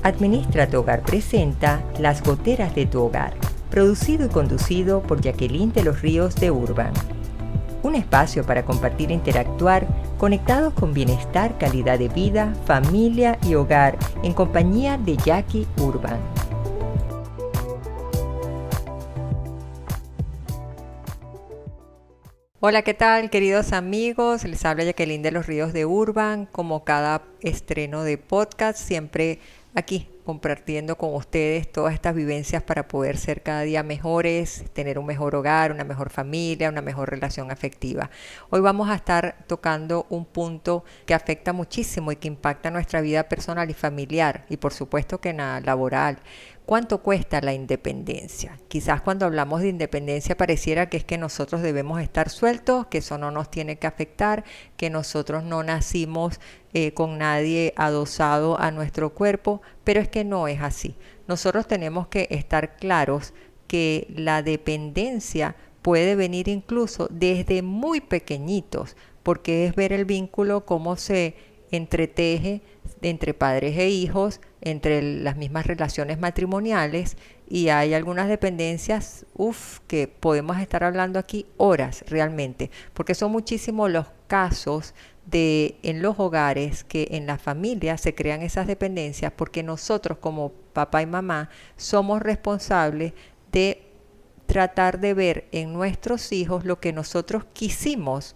Administra tu Hogar presenta Las Goteras de tu Hogar, producido y conducido por Jacqueline de los Ríos de Urban. Un espacio para compartir e interactuar, conectados con bienestar, calidad de vida, familia y hogar, en compañía de Jackie Urban. Hola, ¿qué tal, queridos amigos? Les habla Jacqueline de los Ríos de Urban. Como cada estreno de podcast, siempre aquí compartiendo con ustedes todas estas vivencias para poder ser cada día mejores, tener un mejor hogar, una mejor familia, una mejor relación afectiva. Hoy vamos a estar tocando un punto que afecta muchísimo y que impacta nuestra vida personal y familiar, y por supuesto que en la laboral. ¿Cuánto cuesta la independencia? Quizás cuando hablamos de independencia pareciera que es que nosotros debemos estar sueltos, que eso no nos tiene que afectar, que nosotros no nacimos con nadie adosado a nuestro cuerpo, pero es que no es así. Nosotros tenemos que estar claros que la dependencia puede venir incluso desde muy pequeñitos, porque es ver el vínculo, cómo se entreteje entre padres e hijos, entre las mismas relaciones matrimoniales, y hay algunas dependencias, que podemos estar hablando aquí horas realmente, porque son muchísimos los casos en los hogares que en la familia se crean esas dependencias porque nosotros como papá y mamá somos responsables de tratar de ver en nuestros hijos lo que nosotros quisimos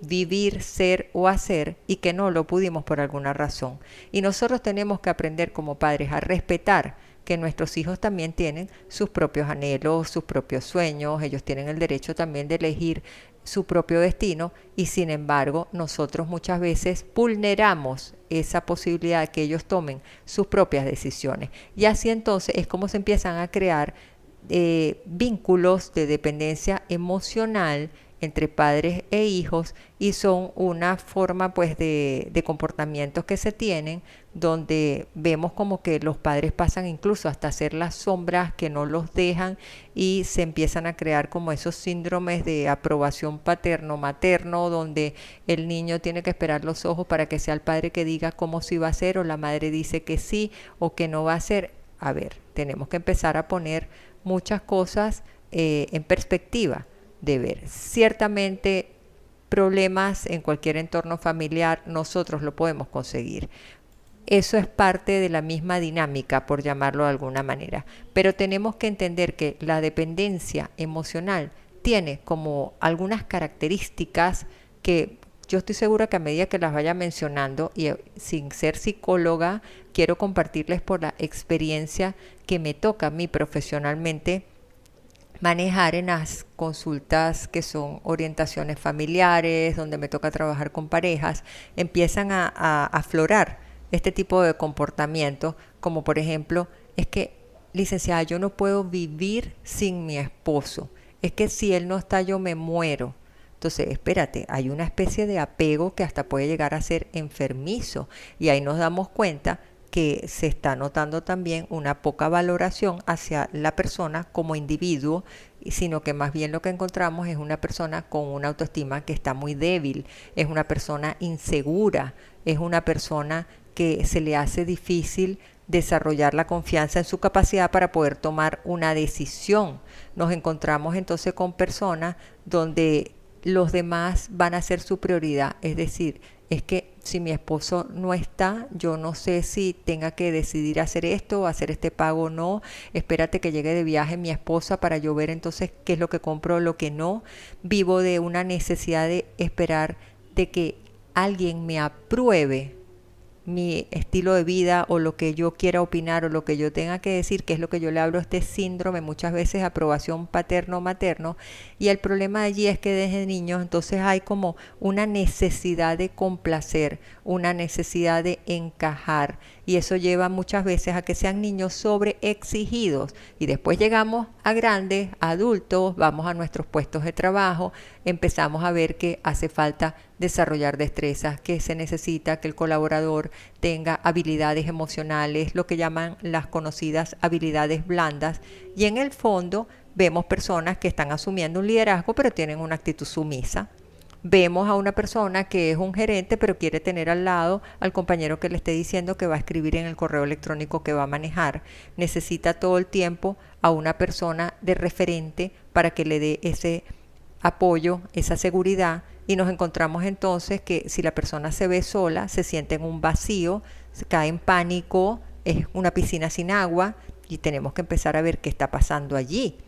vivir, ser o hacer y que no lo pudimos por alguna razón. Y nosotros tenemos que aprender como padres a respetar que nuestros hijos también tienen sus propios anhelos, sus propios sueños, ellos tienen el derecho también de elegir su propio destino, y sin embargo nosotros muchas veces vulneramos esa posibilidad de que ellos tomen sus propias decisiones, y así entonces es como se empiezan a crear vínculos de dependencia emocional entre padres e hijos, y son una forma pues de comportamientos que se tienen donde vemos como que los padres pasan incluso hasta ser las sombras que no los dejan, y se empiezan a crear como esos síndromes de aprobación paterno-materno, donde el niño tiene que esperar los ojos para que sea el padre que diga cómo sí va a ser, o la madre dice que sí o que no va a ser. A ver, tenemos que empezar a poner muchas cosas en perspectiva de ver. Ciertamente problemas en cualquier entorno familiar nosotros lo podemos conseguir. Eso es parte de la misma dinámica, por llamarlo de alguna manera. Pero tenemos que entender que la dependencia emocional tiene como algunas características que yo estoy segura que a medida que las vaya mencionando, y sin ser psicóloga, quiero compartirles por la experiencia que me toca a mí profesionalmente manejar en las consultas que son orientaciones familiares, donde me toca trabajar con parejas. Empiezan a aflorar este tipo de comportamientos, como por ejemplo, es que, licenciada, yo no puedo vivir sin mi esposo, es que si él no está yo me muero. Entonces, espérate, hay una especie de apego que hasta puede llegar a ser enfermizo, y ahí nos damos cuenta que se está notando también una poca valoración hacia la persona como individuo, sino que más bien lo que encontramos es una persona con una autoestima que está muy débil, es una persona insegura, es una persona que se le hace difícil desarrollar la confianza en su capacidad para poder tomar una decisión. Nos encontramos entonces con personas donde los demás van a ser su prioridad, es decir, es que si mi esposo no está, yo no sé si tenga que decidir hacer esto o hacer este pago o no. Espérate que llegue de viaje mi esposa para yo ver entonces qué es lo que compro o lo que no. Vivo de una necesidad de esperar de que alguien me apruebe mi estilo de vida o lo que yo quiera opinar o lo que yo tenga que decir, que es lo que yo le hablo, este síndrome muchas veces aprobación paterno-materno. Y el problema allí es que desde niños entonces hay como una necesidad de complacer, una necesidad de encajar, y eso lleva muchas veces a que sean niños sobreexigidos, y después llegamos a grandes, adultos, vamos a nuestros puestos de trabajo, empezamos a ver que hace falta desarrollar destrezas, que se necesita que el colaborador tenga habilidades emocionales, lo que llaman las conocidas habilidades blandas, y en el fondo vemos personas que están asumiendo un liderazgo pero tienen una actitud sumisa, vemos a una persona que es un gerente, pero quiere tener al lado al compañero que le esté diciendo que va a escribir en el correo electrónico que va a manejar. Necesita todo el tiempo a una persona de referente para que le dé ese apoyo, esa seguridad, y nos encontramos entonces que si la persona se ve sola, se siente en un vacío, se cae en pánico, es una piscina sin agua y tenemos que empezar a ver qué está pasando allí.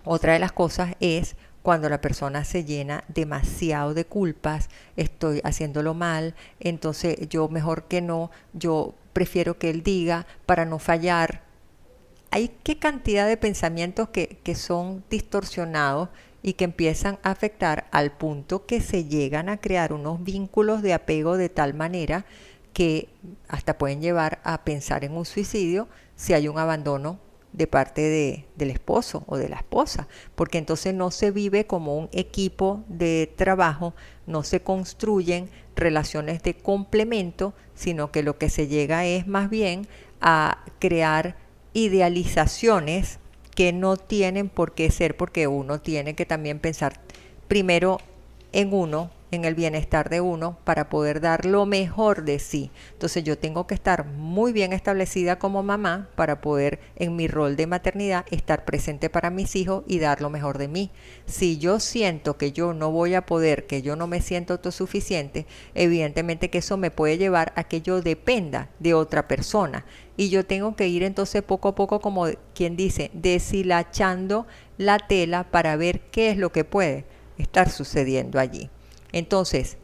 Otra de las cosas es cuando la persona se llena demasiado de culpas, estoy haciéndolo mal, entonces yo mejor que no, yo prefiero que él diga para no fallar. Hay qué cantidad de pensamientos que son distorsionados y que empiezan a afectar al punto que se llegan a crear unos vínculos de apego de tal manera que hasta pueden llevar a pensar en un suicidio si hay un abandono de parte del esposo o de la esposa, porque entonces no se vive como un equipo de trabajo, no se construyen relaciones de complemento, sino que lo que se llega es más bien a crear idealizaciones que no tienen por qué ser, porque uno tiene que también pensar primero en uno, en el bienestar de uno, para poder dar lo mejor de sí. Entonces yo tengo que estar muy bien establecida como mamá para poder en mi rol de maternidad estar presente para mis hijos y dar lo mejor de mí. Si yo siento que yo no voy a poder, que yo no me siento autosuficiente, evidentemente que eso me puede llevar a que yo dependa de otra persona. Y yo tengo que ir entonces poco a poco, como quien dice, deshilachando la tela para ver qué es lo que puede estar sucediendo allí. Entonces,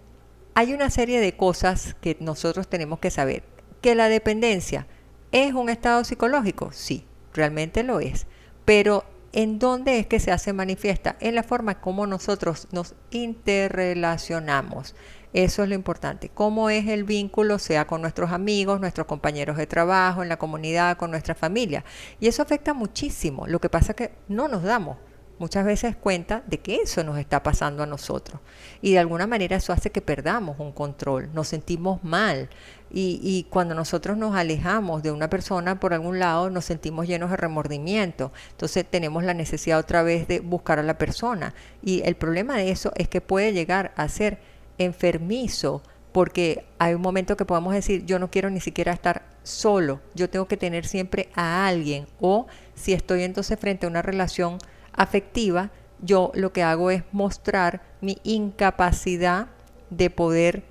hay una serie de cosas que nosotros tenemos que saber. ¿Que la dependencia es un estado psicológico? Sí, realmente lo es. Pero ¿en dónde es que se hace manifiesta? En la forma como nosotros nos interrelacionamos. Eso es lo importante. Cómo es el vínculo, sea con nuestros amigos, nuestros compañeros de trabajo, en la comunidad, con nuestra familia. Y eso afecta muchísimo. Lo que pasa es que no nos damos muchas veces cuenta de que eso nos está pasando a nosotros. Y de alguna manera eso hace que perdamos un control, nos sentimos mal. Y cuando nosotros nos alejamos de una persona por algún lado, nos sentimos llenos de remordimiento. Entonces tenemos la necesidad otra vez de buscar a la persona. Y el problema de eso es que puede llegar a ser enfermizo, porque hay un momento que podemos decir, yo no quiero ni siquiera estar solo, yo tengo que tener siempre a alguien. O si estoy entonces frente a una relación afectiva, yo lo que hago es mostrar mi incapacidad de poder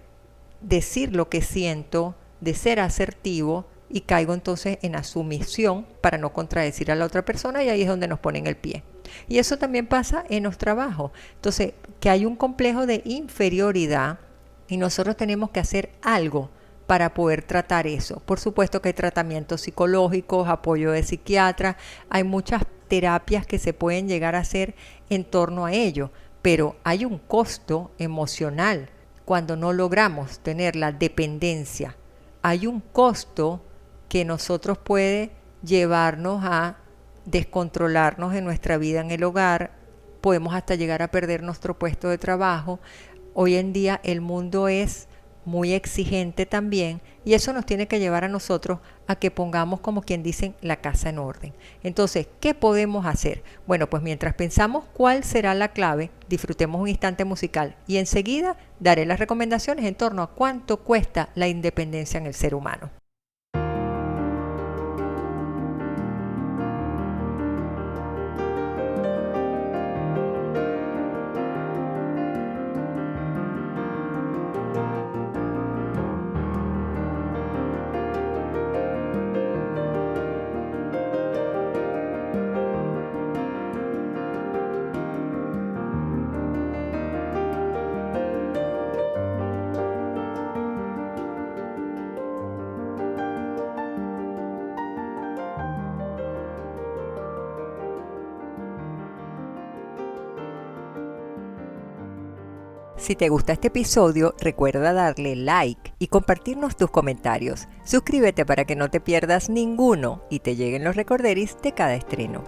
decir lo que siento, de ser asertivo, y caigo entonces en la sumisión para no contradecir a la otra persona, y ahí es donde nos ponen el pie. Y eso también pasa en los trabajos. Entonces, que hay un complejo de inferioridad y nosotros tenemos que hacer algo para poder tratar eso. Por supuesto que hay tratamientos psicológicos, apoyo de psiquiatra, hay muchas terapias que se pueden llegar a hacer en torno a ello, pero hay un costo emocional cuando no logramos tener la dependencia. Hay un costo que nosotros puede llevarnos a descontrolarnos en nuestra vida en el hogar, podemos hasta llegar a perder nuestro puesto de trabajo. Hoy en día el mundo es muy exigente también, y eso nos tiene que llevar a nosotros a que pongamos, como quien dicen, la casa en orden. Entonces, ¿qué podemos hacer? Bueno, pues mientras pensamos cuál será la clave, disfrutemos un instante musical y enseguida daré las recomendaciones en torno a cuánto cuesta la independencia en el ser humano. Si te gusta este episodio, recuerda darle like y compartirnos tus comentarios. Suscríbete para que no te pierdas ninguno y te lleguen los recorderis de cada estreno.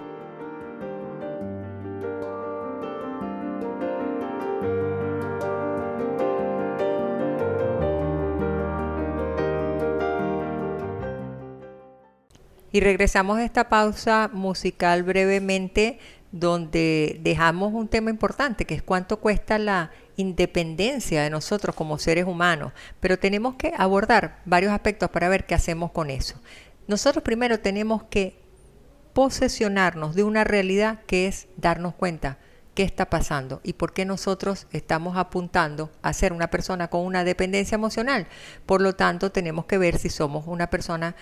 Y regresamos a esta pausa musical brevemente, donde dejamos un tema importante, que es cuánto cuesta la independencia de nosotros como seres humanos, pero tenemos que abordar varios aspectos para ver qué hacemos con eso. Nosotros primero tenemos que posesionarnos de una realidad que es darnos cuenta qué está pasando y por qué nosotros estamos apuntando a ser una persona con una dependencia emocional. Por lo tanto, tenemos que ver si somos una persona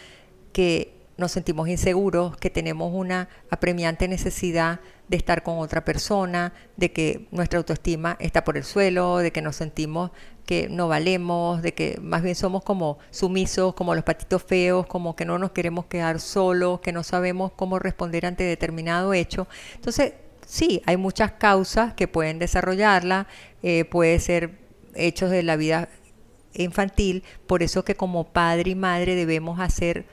que nos sentimos inseguros, que tenemos una apremiante necesidad de estar con otra persona, de que nuestra autoestima está por el suelo, de que nos sentimos que no valemos, de que más bien somos como sumisos, como los patitos feos, como que no nos queremos quedar solos, que no sabemos cómo responder ante determinado hecho. Entonces, sí, hay muchas causas que pueden desarrollarla, puede ser hechos de la vida infantil, por eso que como padre y madre debemos hacer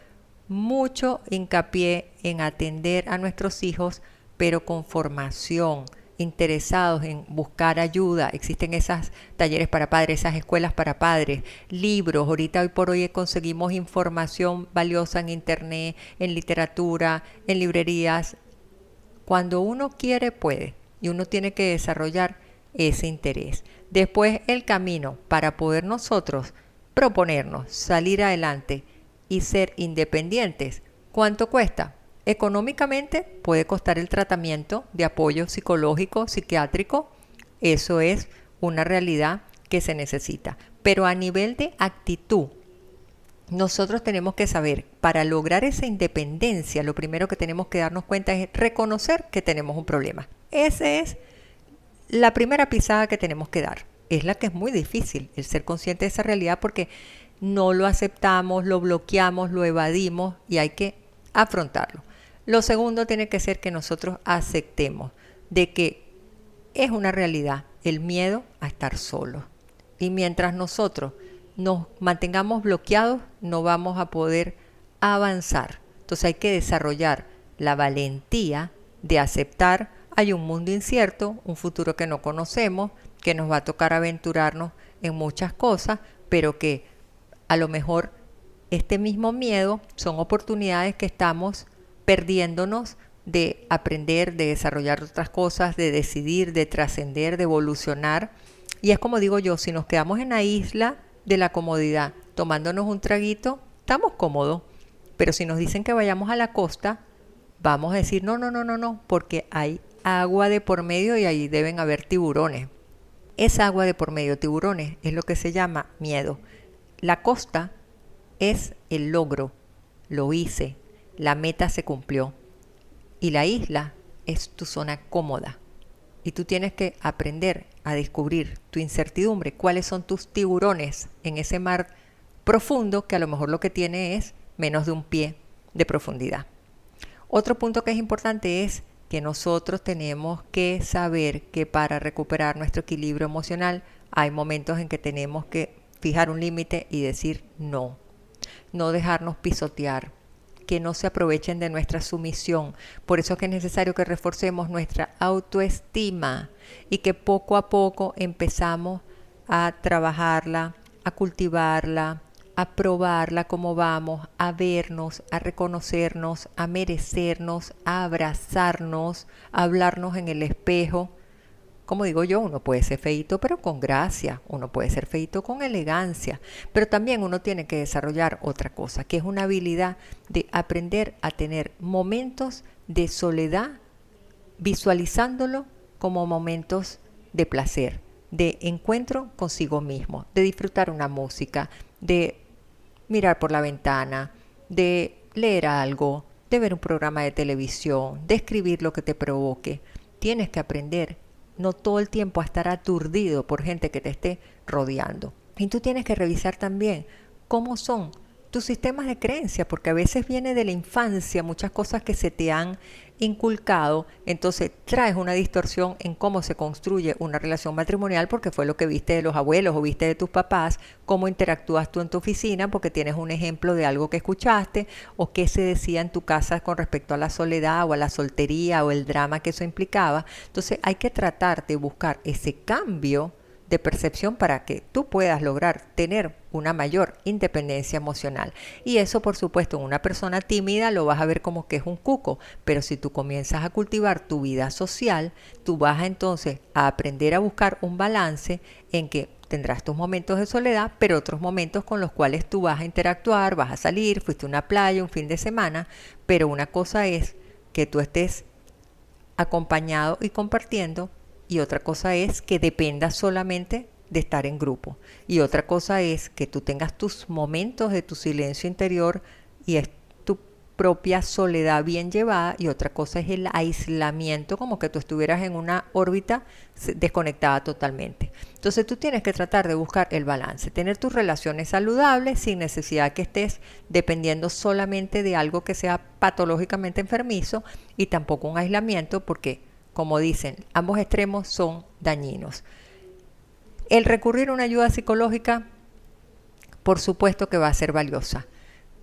mucho hincapié en atender a nuestros hijos, pero con formación, interesados en buscar ayuda. Existen esos talleres para padres, esas escuelas para padres, libros. Ahorita hoy por hoy conseguimos información valiosa en internet, en literatura, en librerías. Cuando uno quiere, puede. Y uno tiene que desarrollar ese interés. Después el camino para poder nosotros proponernos, salir adelante y ser independientes. ¿Cuánto cuesta? Económicamente puede costar el tratamiento de apoyo psicológico, psiquiátrico. Eso es una realidad que se necesita. Pero a nivel de actitud, nosotros tenemos que saber, para lograr esa independencia, lo primero que tenemos que darnos cuenta es reconocer que tenemos un problema. Esa es la primera pisada que tenemos que dar. Es la que es muy difícil, el ser consciente de esa realidad, porque no lo aceptamos, lo bloqueamos, lo evadimos y hay que afrontarlo. Lo segundo tiene que ser que nosotros aceptemos de que es una realidad el miedo a estar solos. Y mientras nosotros nos mantengamos bloqueados, no vamos a poder avanzar. Entonces hay que desarrollar la valentía de aceptar, hay un mundo incierto, un futuro que no conocemos, que nos va a tocar aventurarnos en muchas cosas, pero que a lo mejor este mismo miedo son oportunidades que estamos perdiéndonos de aprender, de desarrollar otras cosas, de decidir, de trascender, de evolucionar. Y es como digo yo, si nos quedamos en la isla de la comodidad, tomándonos un traguito, estamos cómodos. Pero si nos dicen que vayamos a la costa, vamos a decir no, porque hay agua de por medio y ahí deben haber tiburones. Esa agua de por medio, tiburones, es lo que se llama miedo. La costa es el logro, lo hice, la meta se cumplió. Y la isla es tu zona cómoda. Y tú tienes que aprender a descubrir tu incertidumbre, cuáles son tus tiburones en ese mar profundo que a lo mejor lo que tiene es menos de un pie de profundidad. Otro punto que es importante es que nosotros tenemos que saber que para recuperar nuestro equilibrio emocional hay momentos en que tenemos que fijar un límite y decir no. No dejarnos pisotear, que no se aprovechen de nuestra sumisión. Por eso es que es necesario que reforcemos nuestra autoestima y que poco a poco empezamos a trabajarla, a cultivarla, a probarla como vamos, a vernos, a reconocernos, a merecernos, a abrazarnos, a hablarnos en el espejo. Como digo yo, uno puede ser feíto pero con gracia, uno puede ser feíto con elegancia, pero también uno tiene que desarrollar otra cosa, que es una habilidad de aprender a tener momentos de soledad, visualizándolo como momentos de placer, de encuentro consigo mismo, de disfrutar una música, de mirar por la ventana, de leer algo, de ver un programa de televisión, de escribir lo que te provoque. Tienes que aprender no todo el tiempo a estar aturdido por gente que te esté rodeando. Y tú tienes que revisar también cómo son tus sistemas de creencia, porque a veces viene de la infancia muchas cosas que se te han inculcado, entonces traes una distorsión en cómo se construye una relación matrimonial porque fue lo que viste de los abuelos o viste de tus papás, cómo interactúas tú en tu oficina porque tienes un ejemplo de algo que escuchaste o qué se decía en tu casa con respecto a la soledad o a la soltería o el drama que eso implicaba. Entonces hay que tratar de buscar ese cambio de percepción para que tú puedas lograr tener una mayor independencia emocional. Y eso, por supuesto, en una persona tímida lo vas a ver como que es un cuco, pero si tú comienzas a cultivar tu vida social, tú vas entonces a aprender a buscar un balance en que tendrás tus momentos de soledad, pero otros momentos con los cuales tú vas a interactuar, vas a salir, fuiste a una playa un fin de semana, pero una cosa es que tú estés acompañado y compartiendo, y otra cosa es que dependas solamente de estar en grupo, y otra cosa es que tú tengas tus momentos de tu silencio interior y es tu propia soledad bien llevada, y otra cosa es el aislamiento, como que tú estuvieras en una órbita desconectada totalmente. Entonces tú tienes que tratar de buscar el balance, tener tus relaciones saludables sin necesidad que estés dependiendo solamente de algo que sea patológicamente enfermizo, y tampoco un aislamiento porque, como dicen, ambos extremos son dañinos. El recurrir a una ayuda psicológica, por supuesto que va a ser valiosa.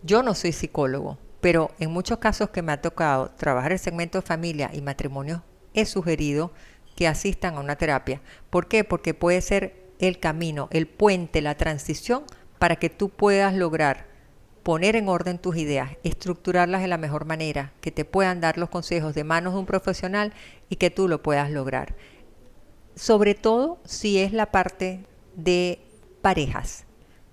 Yo no soy psicólogo, pero en muchos casos que me ha tocado trabajar el segmento de familia y matrimonio, he sugerido que asistan a una terapia. ¿Por qué? Porque puede ser el camino, el puente, la transición para que tú puedas lograr poner en orden tus ideas, estructurarlas de la mejor manera, que te puedan dar los consejos de manos de un profesional y que tú lo puedas lograr. Sobre todo si es la parte de parejas.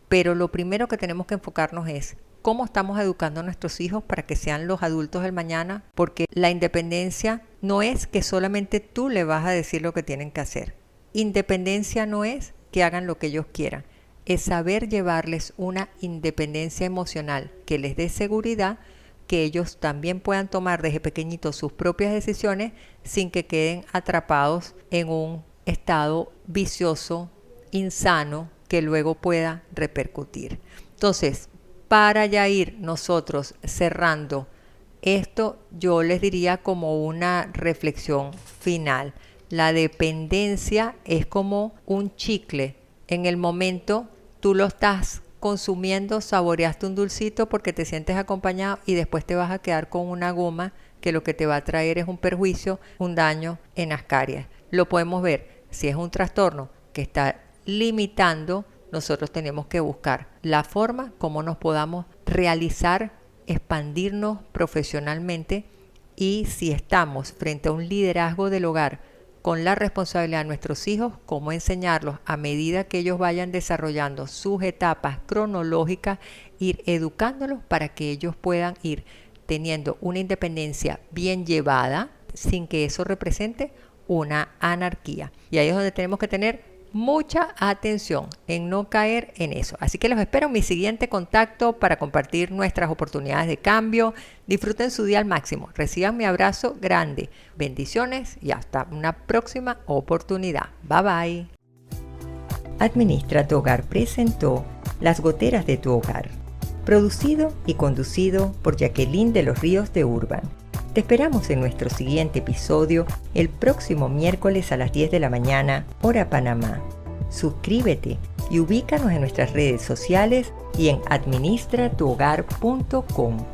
Pero lo primero que tenemos que enfocarnos es cómo estamos educando a nuestros hijos para que sean los adultos del mañana, porque la independencia no es que solamente tú le vas a decir lo que tienen que hacer. Independencia no es que hagan lo que ellos quieran, es saber llevarles una independencia emocional que les dé seguridad, que ellos también puedan tomar desde pequeñitos sus propias decisiones sin que queden atrapados en un estado vicioso, insano, que luego pueda repercutir. Entonces, para ya ir nosotros cerrando esto, yo les diría como una reflexión final. La dependencia es como un chicle. En el momento tú lo estás consumiendo, saboreaste un dulcito porque te sientes acompañado y después te vas a quedar con una goma que lo que te va a traer es un perjuicio, un daño en las caries. Lo podemos ver. Si es un trastorno que está limitando, nosotros tenemos que buscar la forma como nos podamos realizar, expandirnos profesionalmente, y si estamos frente a un liderazgo del hogar con la responsabilidad de nuestros hijos, cómo enseñarlos a medida que ellos vayan desarrollando sus etapas cronológicas, ir educándolos para que ellos puedan ir teniendo una independencia bien llevada sin que eso represente una anarquía. Y ahí es donde tenemos que tener mucha atención en no caer en eso. Así que los espero en mi siguiente contacto para compartir nuestras oportunidades de cambio. Disfruten su día al máximo. Reciban mi abrazo grande. Bendiciones y hasta una próxima oportunidad. Bye bye. Administra tu Hogar presentó Las Goteras de tu Hogar. Producido y conducido por Jacqueline de los Ríos de Urban. Te esperamos en nuestro siguiente episodio el próximo miércoles a las 10 de la mañana, hora Panamá. Suscríbete y ubícanos en nuestras redes sociales y en administratuhogar.com.